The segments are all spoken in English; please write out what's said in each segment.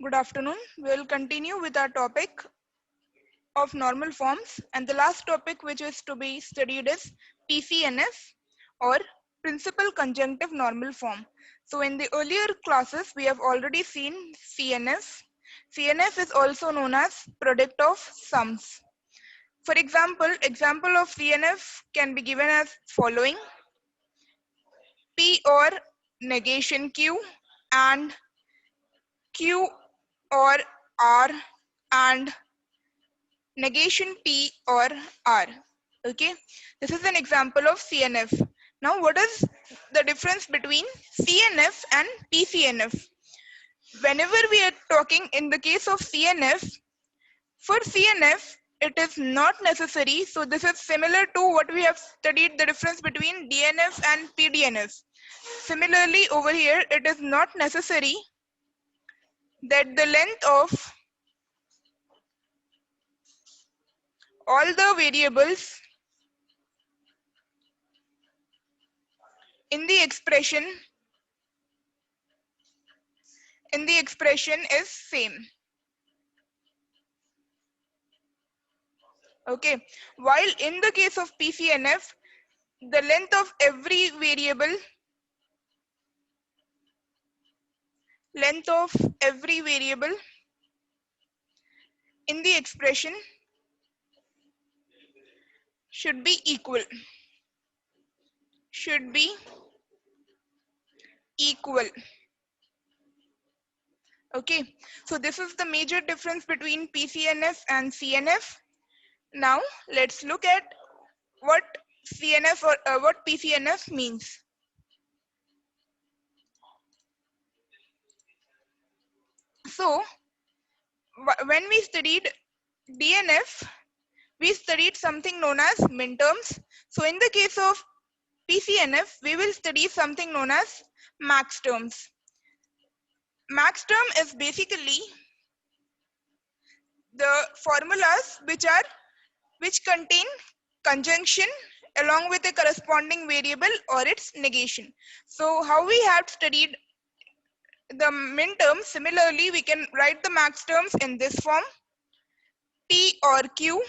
Good afternoon. We will continue with our topic of normal forms, and the last topic which is to be studied is PCNF, or principal conjunctive normal form. So in the earlier classes we have already seen CNF. CNF is also known as product of sums. For example of CNF can be given as following: P or negation Q, and Q or R, and negation P or R. Okay, this is an example of CNF. Now, what is the difference between CNF and PCNF? Whenever we are talking in the case of CNF, for CNF, it is not necessary. So this is similar to what we have studied, the difference between DNF and PDNF. Similarly, over here, it is not necessary that the length of all the variables in the expression is same. Okay, while in the case of PCNF, the length of every variable in the expression should be equal. Okay, so this is the major difference between PCNF and CNF. Now let's look at what CNF or what PCNF means. So when we studied DNF, we studied something known as minterms. So in the case of PCNF, we will study something known as max terms. Max term is basically the formulas which contain conjunction along with a corresponding variable or its negation. So how we have studied the min terms, similarly we can write the max terms in this form: P or Q,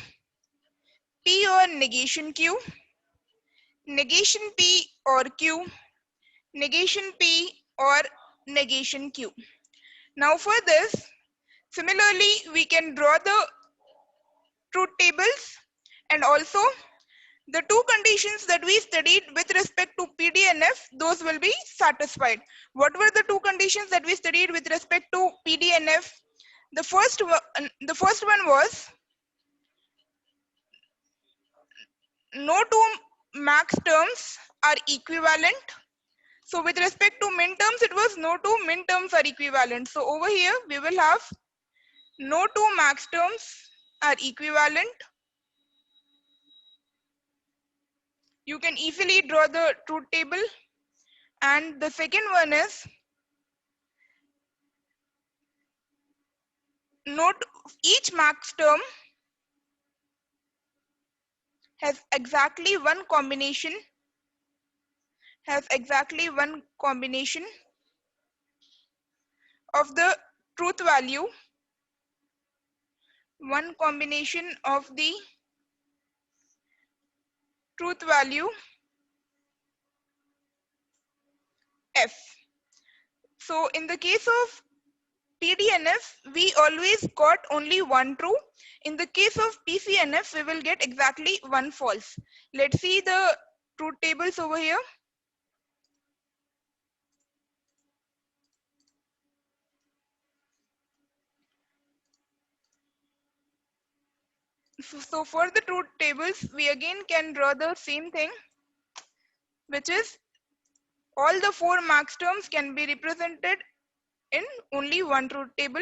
P or negation Q, negation P or Q, negation P or negation Q. Now for this, similarly we can draw the truth tables, and also the two conditions that we studied with respect to PDNF, those will be satisfied. What were the two conditions that we studied with respect to PDNF? The first one was no two max terms are equivalent. So with respect to min terms, it was no two min terms are equivalent. So over here we will have no two max terms are equivalent. You can easily draw the truth table. And the second one is note each max term has exactly one combination of the truth value, F. So in the case of PDNF, we always got only one true. In the case of PCNF, we will get exactly one false. Let's see the truth tables over here. So for the truth tables, we again can draw the same thing, which is all the four max terms can be represented in only one truth table.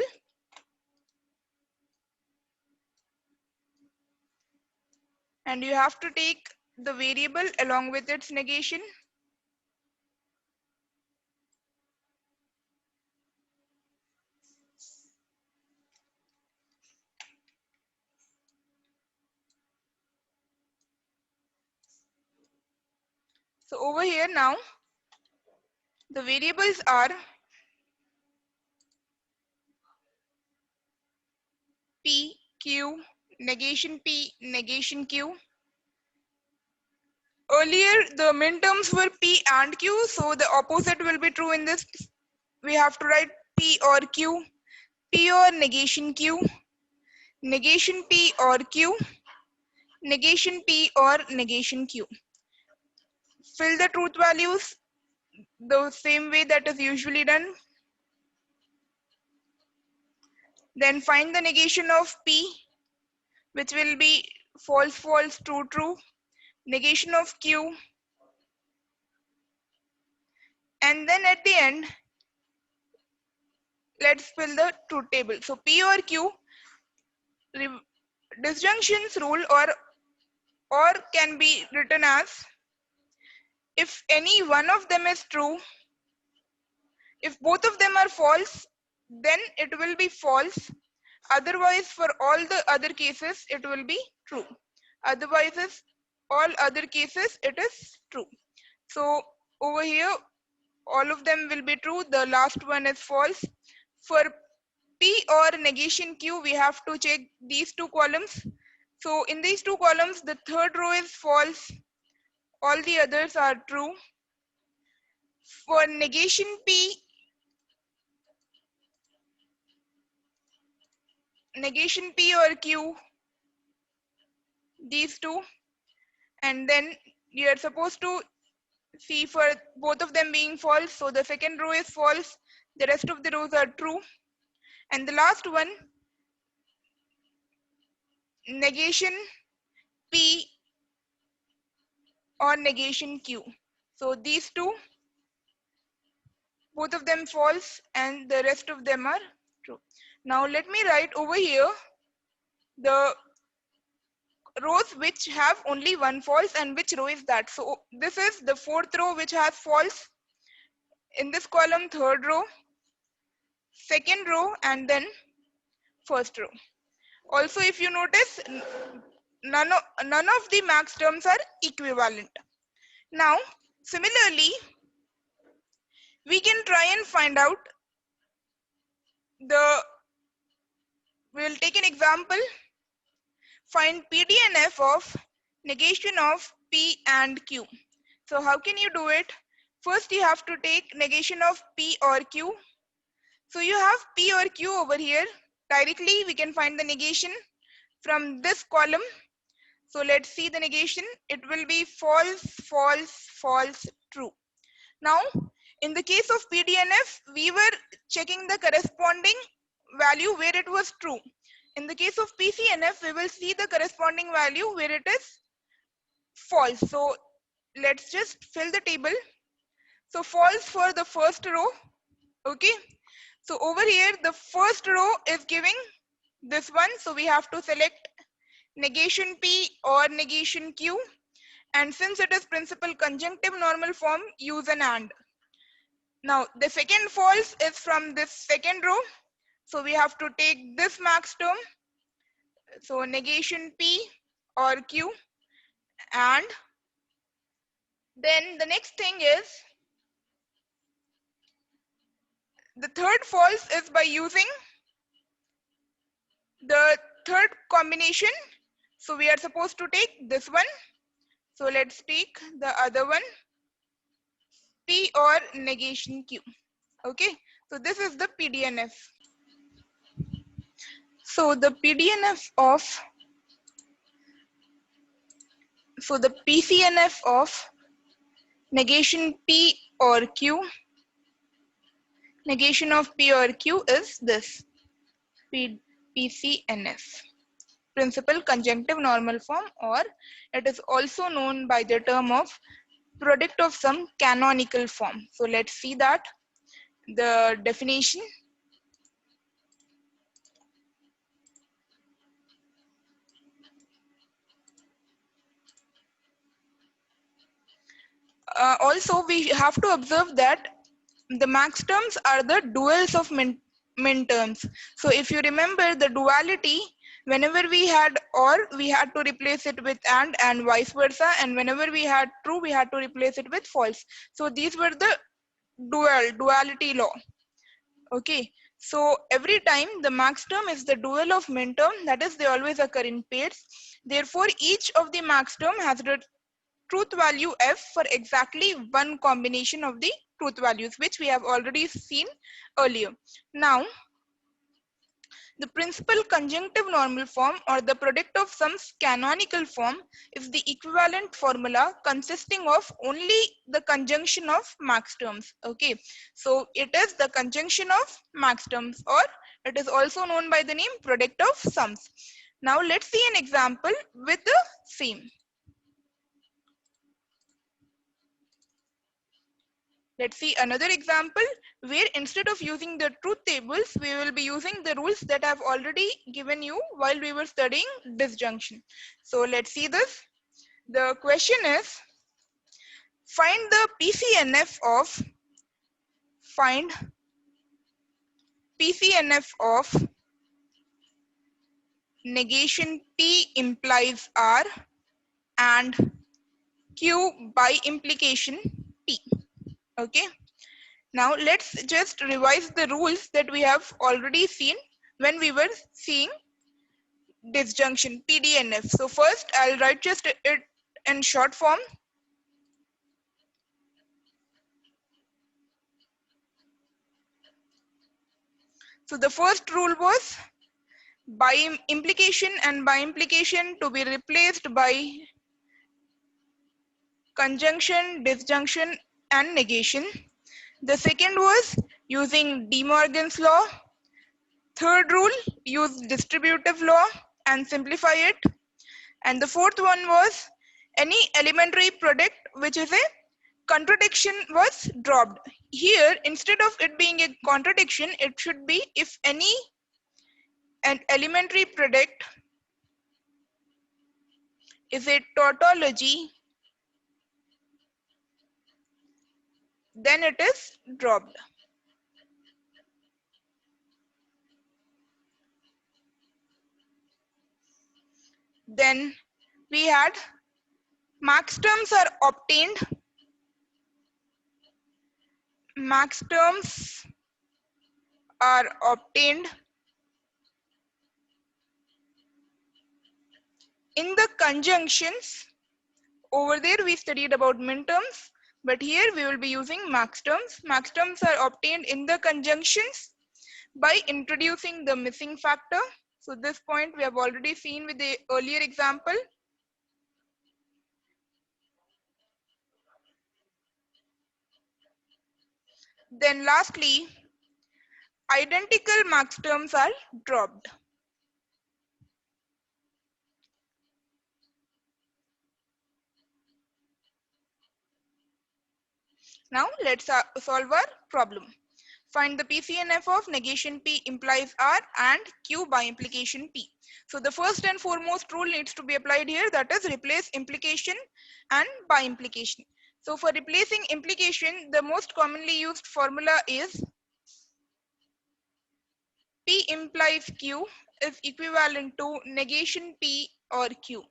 And you have to take the variable along with its negation. So over here now, the variables are P, Q, negation P, negation Q. Earlier, the minterms were P and Q, so the opposite will be true in this. We have to write P or Q, P or negation Q, negation P or Q, negation P or negation Q. Fill the truth values the same way that is usually done. Then find the negation of P, which will be false, false, true, true. Negation of Q. And then at the end, let's fill the truth table. So P or Q, disjunctions rule or can be written as if any one of them is true, if both of them are false, then it will be false. Otherwise, for all the other cases, it will be true. Otherwise, all other cases, it is true. So over here, all of them will be true. The last one is false. For P or negation Q, we have to check these two columns. So in these two columns, the third row is false. All the others are true. For negation P, negation P or Q, these two, and then you are supposed to see for both of them being false. So the second row is false. The rest of the rows are true. And the last one, negation P or negation Q. So these two, both of them false and the rest of them are true. Now let me write over here the rows which have only one false and which row is that. So this is the fourth row which has false. In this column, third row, second row, and then first row. Also, if you notice, none of the max terms are equivalent. Now, similarly, we can try and find out we'll take an example. Find PDNF of negation of P and Q. So how can you do it? First, you have to take negation of P or Q. So you have P or Q over here. Directly, we can find the negation from this column. So let's see the negation. It will be false, false, false, true. Now, in the case of PDNF, we were checking the corresponding value where it was true. In the case of PCNF, we will see the corresponding value where it is false. So let's just fill the table. So false for the first row. Okay. So over here, the first row is giving this one. So we have to select negation P or negation Q. And since it is principal conjunctive normal form, use an AND. Now the second false is from this second row. So we have to take this max term. So negation P or Q. And then the next thing is the third false is by using the third combination. So we are supposed to take this one. So let's take the other one, P or negation Q. Okay, so this is the PDNF. So the PDNF of, so the PCNF of negation P or Q, negation of P or Q is this, PCNF, principal conjunctive normal form, or it is also known by the term of product of some canonical form. So let's see that, the definition. Also, we have to observe that the max terms are the duals of min terms. So if you remember the duality, whenever we had or, we had to replace it with and vice versa, and whenever we had true, we had to replace it with false. So these were the duality law. Okay, So every time the max term is the dual of min term, that is they always occur in pairs. Therefore, each of the max term has the truth value f for exactly one combination of the truth values, which we have already seen earlier. Now, the principal conjunctive normal form or the product of sums canonical form is the equivalent formula consisting of only the conjunction of max terms. Okay, so it is the conjunction of max terms, or it is also known by the name product of sums. Now let's see an example with the same. Let's see another example where instead of using the truth tables, we will be using the rules that I've already given you while we were studying disjunction. So let's see this. The question is, find the PCNF of negation P implies R and Q by implication P. Okay. Now let's just revise the rules that we have already seen when we were seeing disjunction PDNF. So first I'll write just it in short form. So the first rule was by implication and by implication to be replaced by conjunction, disjunction and negation. The second was using De Morgan's law. Third rule, use distributive law and simplify it. And the fourth one was any elementary product which is a contradiction was dropped. Here, instead of it being a contradiction, it should be if any an elementary product is a tautology, then it is dropped. Then we had max terms are obtained. Max terms are obtained in the conjunctions. Over there we studied about min terms, but here we will be using max terms. Max terms are obtained in the conjunctions by introducing the missing factor. So this point we have already seen with the earlier example. Then lastly, identical max terms are dropped. Now let's solve our problem. Find the PCNF of negation P implies R and Q by implication P. So the first and foremost rule needs to be applied here, that is replace implication and by implication. So for replacing implication, the most commonly used formula is P implies Q is equivalent to negation P or Q.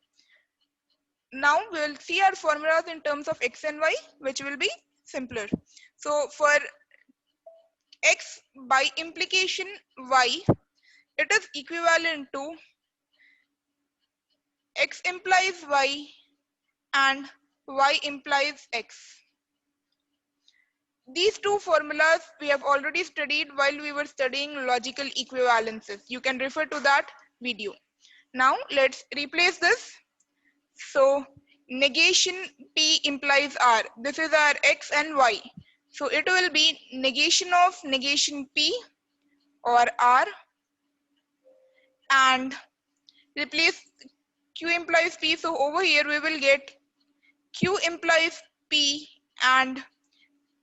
Now we will see our formulas in terms of X and Y, which will be simpler. So for X by implication Y, it is equivalent to X implies Y and Y implies X. These two formulas we have already studied while we were studying logical equivalences. You can refer to that video. Now let's replace this. So negation P implies R. This is our X and Y. So it will be negation of negation P or R and replace Q implies P. So over here we will get Q implies P and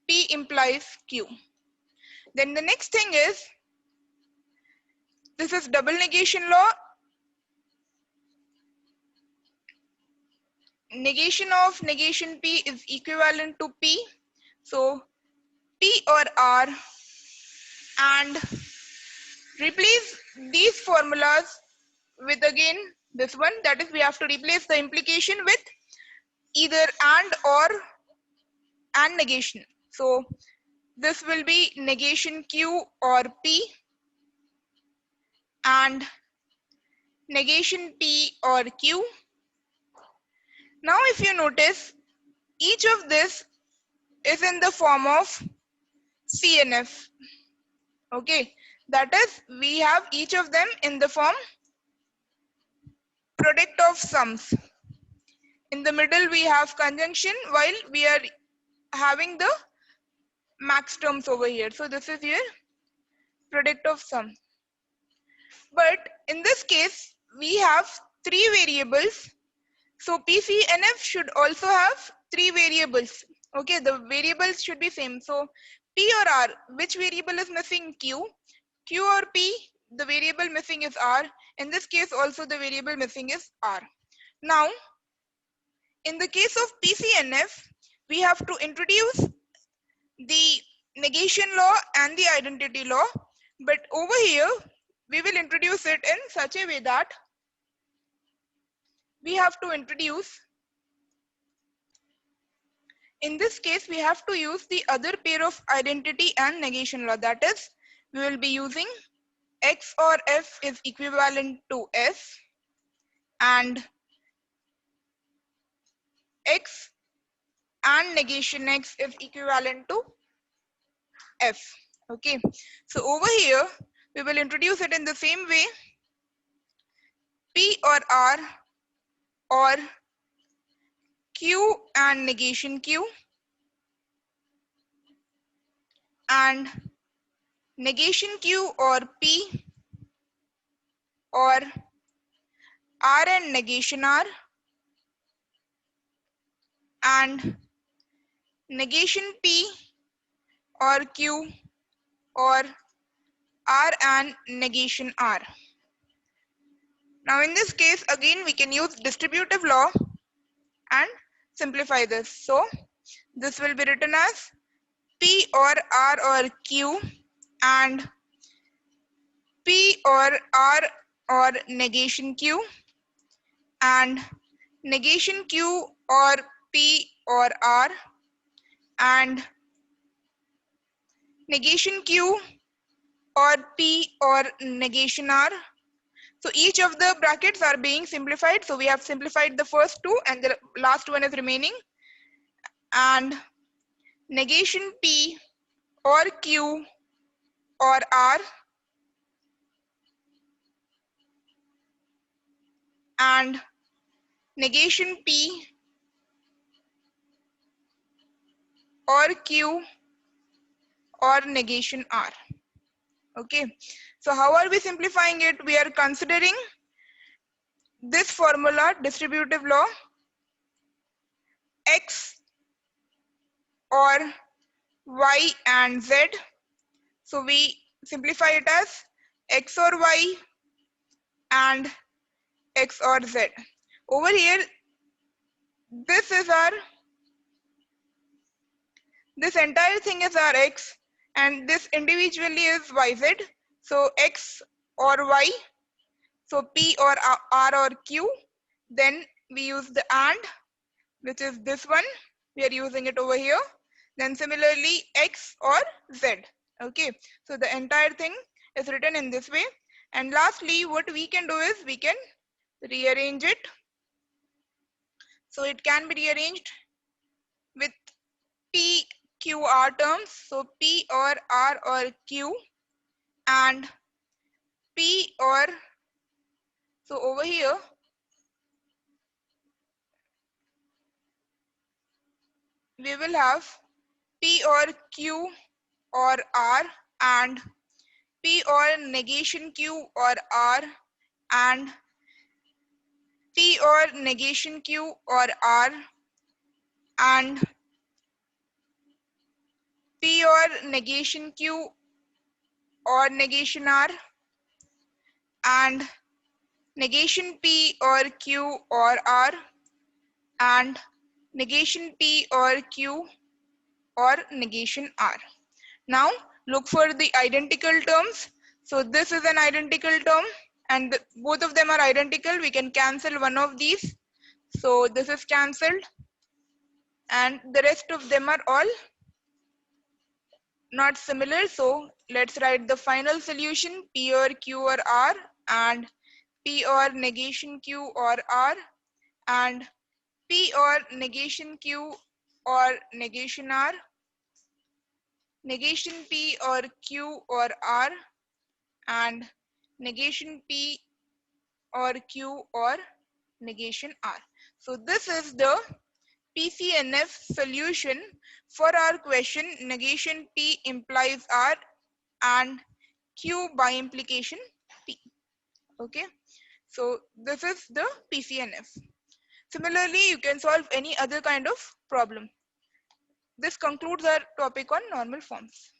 P implies Q. Then the next thing is, this is double negation law. Negation of negation P is equivalent to P. So P or R, and replace these formulas with again this one, that is we have to replace the implication with either and or and negation. So this will be negation Q or P and negation P or Q. Now if you notice, each of this is in the form of CNF. Okay, that is, we have each of them in the form product of sums. In the middle we have conjunction, while we are having the max terms over here. So this is your product of sum. But in this case, we have three variables. So PCNF should also have three variables. Okay, the variables should be same. So P or R, which variable is missing? Q. Q or P, the variable missing is R. In this case also the variable missing is R. Now, in the case of PCNF, we have to introduce the negation law and the identity law. But over here, we will introduce it in such a way that we have to introduce, in this case, we have to use the other pair of identity and negation law. That is, we will be using X or F is equivalent to S, and X and negation X is equivalent to F. Okay, so over here, we will introduce it in the same way. P or R or Q and negation Q, and negation Q or P or R and negation R, and negation P or Q or R and negation R. Now in this case, again we can use distributive law and simplify this. So this will be written as P or R or Q and P or R or negation Q and negation Q or P or R and negation Q or P or negation R. So each of the brackets are being simplified. So we have simplified the first two and the last one is remaining. And negation P or Q or R and negation P or Q or negation R. Okay, so how are we simplifying it? We are considering this formula, distributive law, X or Y and Z. So we simplify it as X or Y and X or Z. Over here, this entire thing is our X, and this individually is YZ. So X or Y, so P or R or Q. Then we use the AND, which is this one. We are using it over here. Then similarly X or Z. Okay, so the entire thing is written in this way. And lastly, what we can do is we can rearrange it. So it can be rearranged with P, Q, R terms. So P or R or Q and P or, so over here, we will have P or Q or R and P or negation Q or R and P or negation Q or R and P or negation Q or negation R and negation P or Q or R and negation P or Q or negation R. Now look for the identical terms. So this is an identical term and both of them are identical. We can cancel one of these. So this is cancelled and the rest of them are all not similar. So let's write the final solution, P or Q or R and P or negation Q or R, and P or negation Q or negation R, negation P or Q or R, and negation P or Q or negation R. So this is the PCNF solution for our question negation P implies R and Q by implication P. Okay, so this is the PCNF. Similarly, you can solve any other kind of problem. This concludes our topic on normal forms.